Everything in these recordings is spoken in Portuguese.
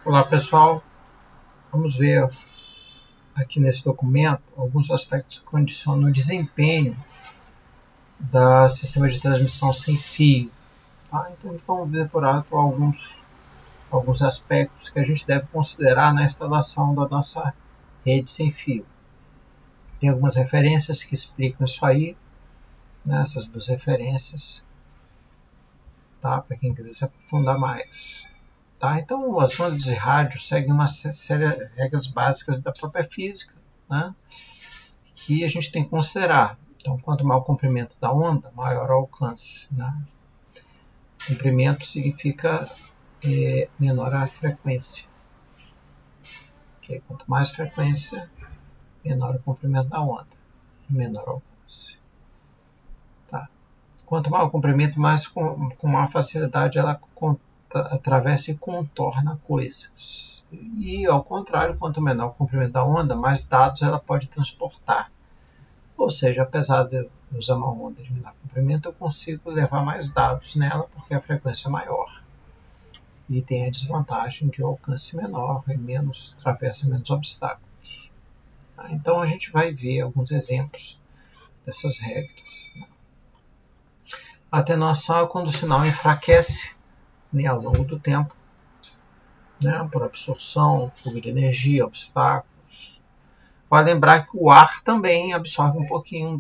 Olá pessoal, vamos ver aqui nesse documento alguns aspectos que condicionam o desempenho do sistema de transmissão sem fio. Tá? Então vamos ver por alto alguns aspectos que a gente deve considerar na instalação da nossa rede sem fio. Tem algumas referências que explicam isso aí, né? Essas duas referências, tá? Para quem quiser se aprofundar mais. Tá? Então, as ondas de rádio seguem uma série de regras básicas da própria física, né? Que a gente tem que considerar. Então, quanto maior o comprimento da onda, maior o alcance. Né? Comprimento significa menor a frequência. Okay? Quanto mais frequência, menor o comprimento da onda, menor o alcance. Tá? Quanto maior o comprimento, mais com maior facilidade ela atravessa e contorna coisas. E, ao contrário, quanto menor o comprimento da onda, mais dados ela pode transportar. Ou seja, apesar de eu usar uma onda de menor comprimento, eu consigo levar mais dados nela porque a frequência é maior. E tem a desvantagem de alcance menor e atravessa menos obstáculos. Então a gente vai ver alguns exemplos dessas regras. A atenuação é quando o sinal enfraquece, né, ao longo do tempo, né, por absorção, fuga de energia, obstáculos. Vale lembrar que o ar também absorve um pouquinho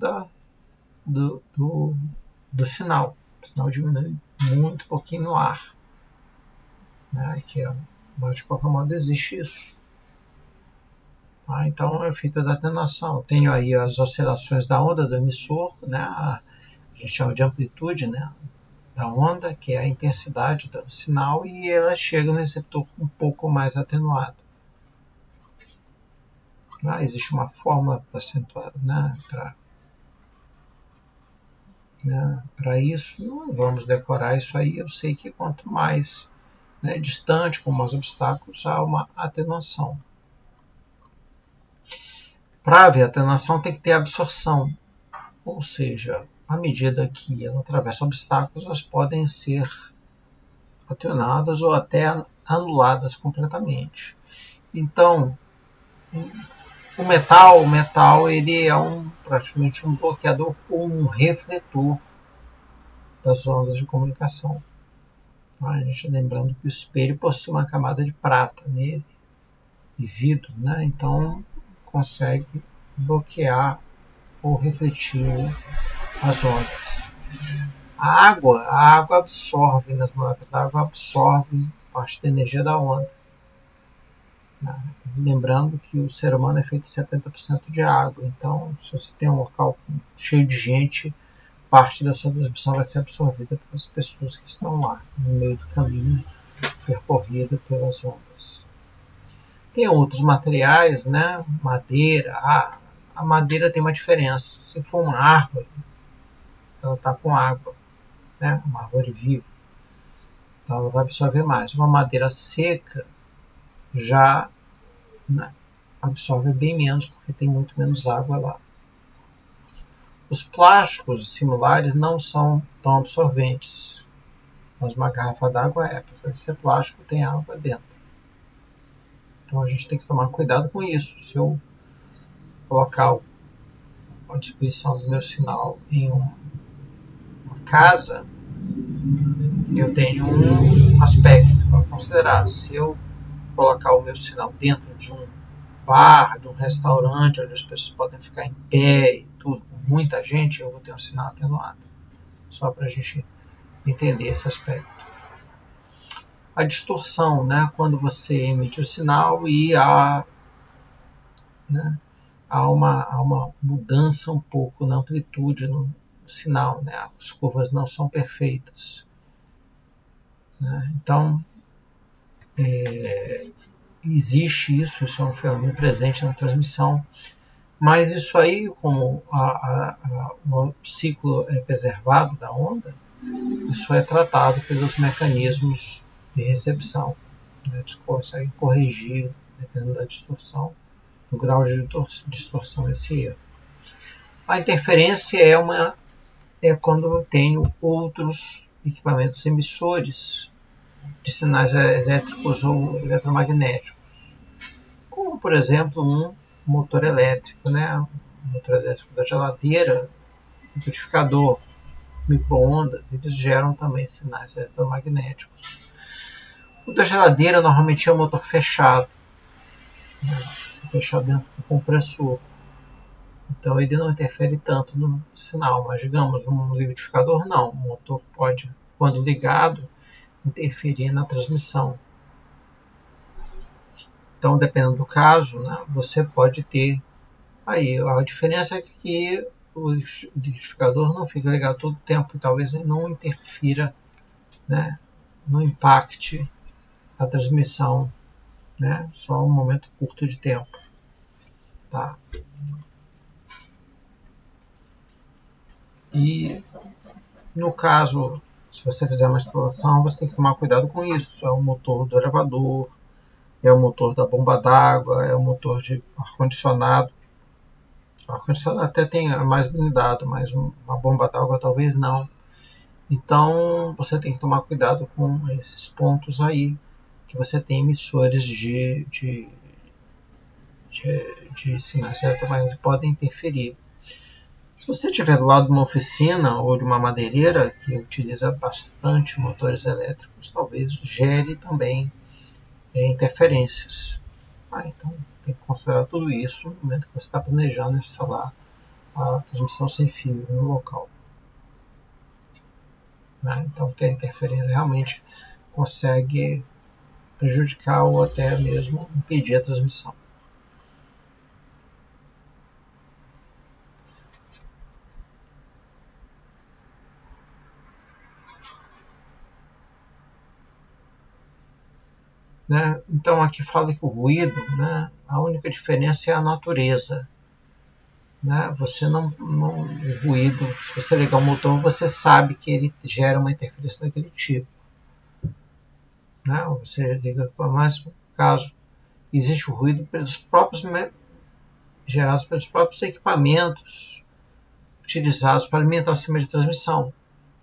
do sinal. O sinal diminui muito pouquinho no ar. Né, mas de qualquer modo existe isso. Então é o efeito da atenuação. Eu tenho aí as oscilações da onda do emissor, né, a gente chama de amplitude, né, da onda, que é a intensidade do sinal, e ela chega no receptor um pouco mais atenuado. Existe uma fórmula para acentuar, para isso. Não vamos decorar isso aí. Eu sei que quanto mais distante, com mais obstáculos, há uma atenuação. Para haver atenuação tem que ter absorção, ou seja, à medida que ela atravessa obstáculos, elas podem ser atenuadas ou até anuladas completamente. Então, o metal ele é praticamente um bloqueador ou um refletor das ondas de comunicação. A gente lembrando que o espelho possui uma camada de prata nele e vidro, né? Então consegue bloquear ou refletir as ondas. A água absorve, nas moléculas da água, absorve parte da energia da onda. Lembrando que o ser humano é feito de 70% de água, então se você tem um local cheio de gente, parte da sua transmissão vai ser absorvida pelas pessoas que estão lá, no meio do caminho percorrido pelas ondas. Tem outros materiais, né? Madeira. A madeira tem uma diferença. Se for uma árvore, ela está com água, né? Uma árvore viva, então ela vai absorver mais. Uma madeira seca já absorve bem menos, porque tem muito menos água lá. Os plásticos similares não são tão absorventes, mas uma garrafa d'água apesar de ser plástico, tem água dentro. Então a gente tem que tomar cuidado com isso. Se eu colocar a distribuição do meu sinal em uma casa, eu tenho um aspecto para considerar. Se eu colocar o meu sinal dentro de um bar, de um restaurante, onde as pessoas podem ficar em pé e tudo, com muita gente, eu vou ter um sinal atenuado. Só para a gente entender esse aspecto. A distorção, né, quando você emite o sinal e há uma mudança um pouco na amplitude no sinal, né, as curvas não são perfeitas. Então, existe isso é um fenômeno presente na transmissão, mas isso aí, como o ciclo é preservado da onda, isso é tratado pelos mecanismos de recepção. Eles conseguem corrigir, dependendo da distorção, o grau de distorção desse erro. A interferência é quando eu tenho outros equipamentos emissores de sinais elétricos ou eletromagnéticos, como por exemplo um motor elétrico, né? O motor elétrico da geladeira, liquidificador, micro-ondas, eles geram também sinais eletromagnéticos. O da geladeira normalmente é um motor fechado, né? Fechado dentro do compressor. Então ele não interfere tanto no sinal, mas digamos um liquidificador não. O motor pode, quando ligado, interferir na transmissão. Então, dependendo do caso, né, você pode ter aí. A diferença é que o liquidificador não fica ligado todo o tempo e talvez ele não interfira, né, não impacte a transmissão, né, só um momento curto de tempo. Tá? E no caso, se você fizer uma instalação, você tem que tomar cuidado com isso. É o motor do elevador, é o motor da bomba d'água, é o motor de ar-condicionado. O ar-condicionado até tem mais blindado, mas uma bomba d'água talvez não. Então você tem que tomar cuidado com esses pontos aí, que você tem emissores de sinais eletromagnéticos que podem interferir. Se você estiver do lado de uma oficina ou de uma madeireira que utiliza bastante motores elétricos, talvez gere também interferências. Então tem que considerar tudo isso no momento que você está planejando instalar a transmissão sem fio no local. Então ter interferência realmente consegue prejudicar ou até mesmo impedir a transmissão. Né? Então aqui fala que o ruído, né, a única diferença é a natureza. Né? Você não, o ruído, se você ligar o motor, você sabe que ele gera uma interferência daquele tipo. Né? Você liga, mas no caso, existe o ruído pelos próprios, gerados pelos próprios equipamentos utilizados para alimentar o sistema de transmissão.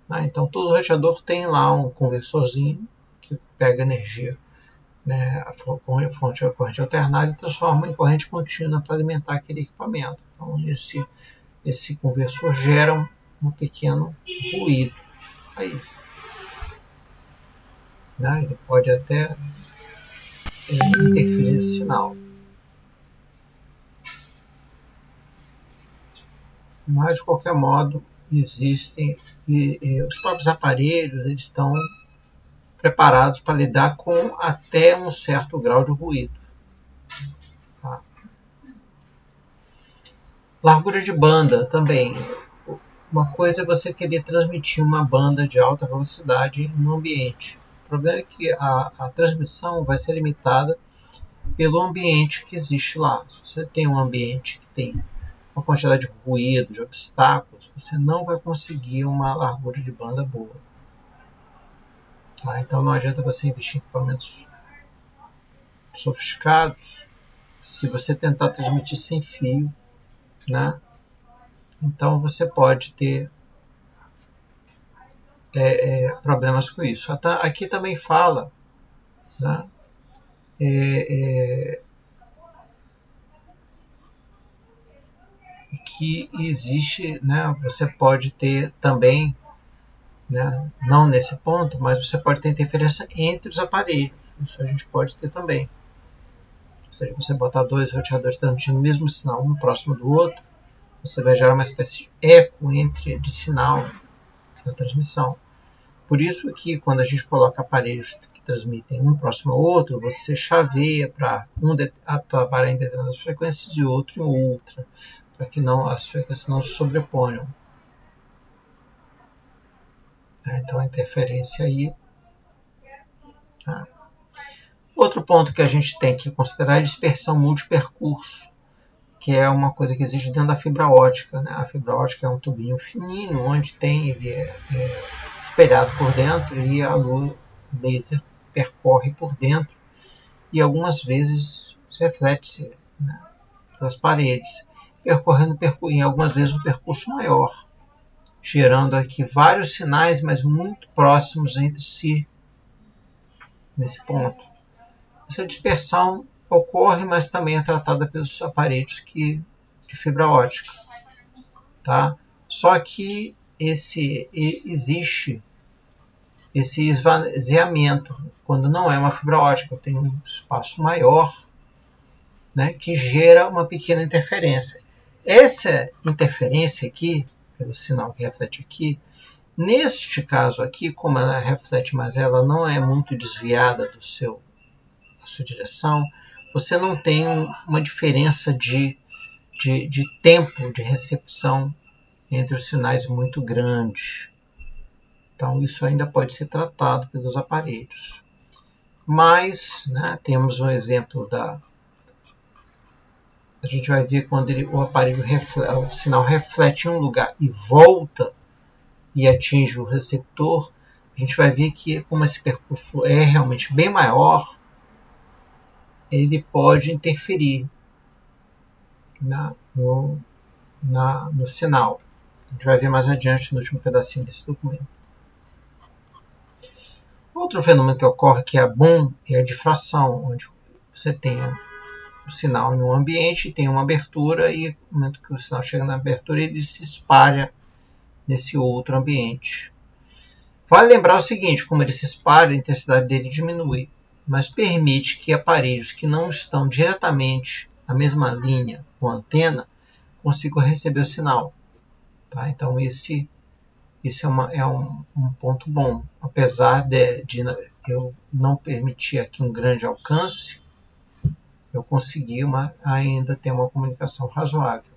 Né? Então todo radiador tem lá um conversorzinho que pega energia, né, a fonte de corrente alternada e transforma em corrente contínua para alimentar aquele equipamento. Então esse conversor gera um pequeno ruído. Aí, né, ele pode até interferir nesse sinal. Mas de qualquer modo existem e os próprios aparelhos eles estão preparados para lidar com até um certo grau de ruído. Tá? Largura de banda também. Uma coisa é você querer transmitir uma banda de alta velocidade em um ambiente. O problema é que a transmissão vai ser limitada pelo ambiente que existe lá. Se você tem um ambiente que tem uma quantidade de ruído, de obstáculos, você não vai conseguir uma largura de banda boa. Tá? Então não adianta você investir em equipamentos sofisticados se você tentar transmitir sem fio, né? Então você pode ter problemas com isso. Aqui também fala, né, que existe, né, você pode ter também, né, não nesse ponto, mas você pode ter interferência entre os aparelhos. Isso a gente pode ter também. Ou seja, você botar dois roteadores transmitindo o mesmo sinal um próximo do outro, você vai gerar uma espécie de eco de sinal na transmissão. Por isso que quando a gente coloca aparelhos que transmitem um próximo ao outro, você chaveia para um trabalhar em determinadas frequências e outro em outra, para que não, as frequências não se sobreponham. Então a interferência aí. Tá? Outro ponto que a gente tem que considerar é a dispersão multipercurso, que é uma coisa que existe dentro da fibra ótica. Né? A fibra ótica é um tubinho fininho, onde ele é espelhado por dentro e a luz laser percorre por dentro e algumas vezes reflete-se, né, pelas paredes, percorrendo em algumas vezes um percurso maior, gerando aqui vários sinais, mas muito próximos entre si. nesse ponto. Essa dispersão ocorre, mas também é tratada pelos aparelhos de fibra ótica. Tá? Só que existe esse esvaziamento quando não é uma fibra ótica, tem um espaço maior, né, que gera uma pequena interferência. Essa interferência aqui, pelo sinal que reflete aqui, neste caso aqui, como ela reflete, mas ela não é muito desviada da sua direção, você não tem uma diferença de tempo de recepção entre os sinais muito grande. Então, isso ainda pode ser tratado pelos aparelhos. Mas, né, temos um exemplo a gente vai ver quando o sinal reflete em um lugar e volta e atinge o receptor, a gente vai ver que, como esse percurso é realmente bem maior, ele pode interferir no sinal. A gente vai ver mais adiante no último pedacinho desse documento. Outro fenômeno que ocorre que é bom é a difração, onde você tem o sinal em um ambiente, tem uma abertura e no momento que o sinal chega na abertura ele se espalha nesse outro ambiente. Vale lembrar o seguinte, como ele se espalha, a intensidade dele diminui, mas permite que aparelhos que não estão diretamente na mesma linha com a antena consigam receber o sinal. Tá? Então esse é um ponto bom. Apesar de eu não permitir aqui um grande alcance, eu consegui ainda ter uma comunicação razoável.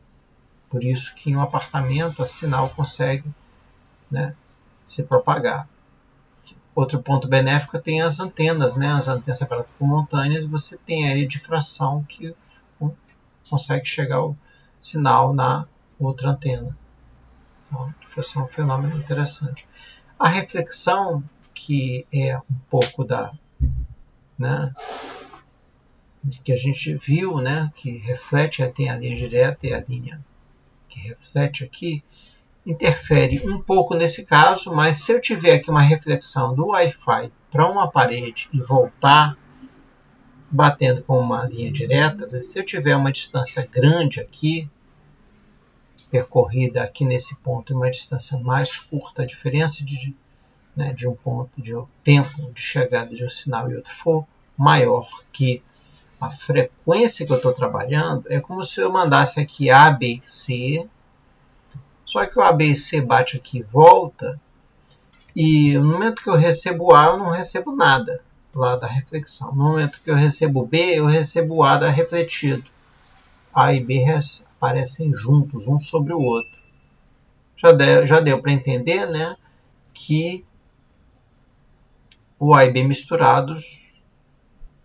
Por isso que em um apartamento o sinal consegue, né, se propagar. Outro ponto benéfico tem as antenas, né? As antenas separadas por montanhas, você tem aí a difração que consegue chegar o sinal na outra antena. Então, a difração é um fenômeno interessante. A reflexão, que é um pouco né, que a gente viu, né, que reflete, tem a linha direta e a linha que reflete aqui, interfere um pouco nesse caso, mas se eu tiver aqui uma reflexão do Wi-Fi para uma parede e voltar batendo com uma linha direta, se eu tiver uma distância grande aqui, percorrida aqui nesse ponto, uma distância mais curta, a diferença de um ponto, de um tempo de chegada de um sinal e outro for maior que a frequência que eu estou trabalhando, é como se eu mandasse aqui A, B e C, só que o A, B e C bate aqui e volta, e no momento que eu recebo A, eu não recebo nada lá da reflexão. No momento que eu recebo B, eu recebo A da refletido. A e B aparecem juntos, um sobre o outro. Já deu para entender, né, que o A e B misturados,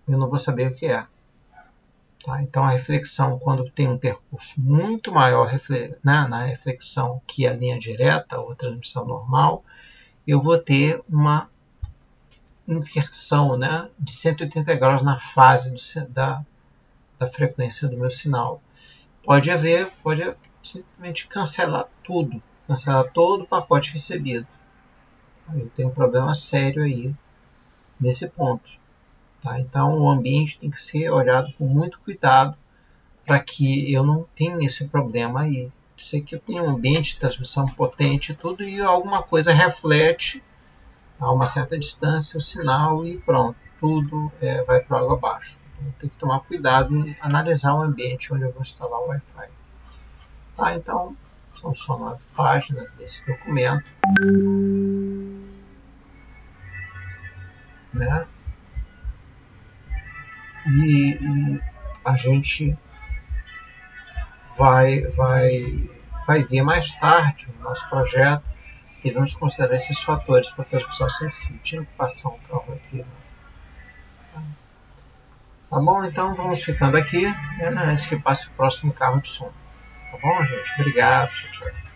eu não vou saber o que é. Tá? Então, a reflexão, quando tem um percurso muito maior na reflexão que a linha direta ou a transmissão normal, eu vou ter uma inversão, né, de 180 graus na fase da frequência do meu sinal. Pode simplesmente cancelar todo o pacote recebido. Eu tenho um problema sério aí nesse ponto. Tá? Então, o ambiente tem que ser olhado com muito cuidado para que eu não tenha esse problema aí. Sei que eu tenho um ambiente de transmissão potente e tudo, e alguma coisa reflete a uma certa distância o sinal e pronto, tudo vai para água abaixo. Então, tem que tomar cuidado em analisar o ambiente onde eu vou instalar o Wi-Fi. Tá? Então, são só 9 páginas desse documento. Né? E a gente vai ver mais tarde no nosso projeto, devemos considerar esses fatores para a transmissão sem fio. Tinha que passar um carro aqui. Tá bom? Então vamos ficando aqui, né, antes que passe o próximo carro de som. Tá bom, gente? Obrigado. Tchau, tchau.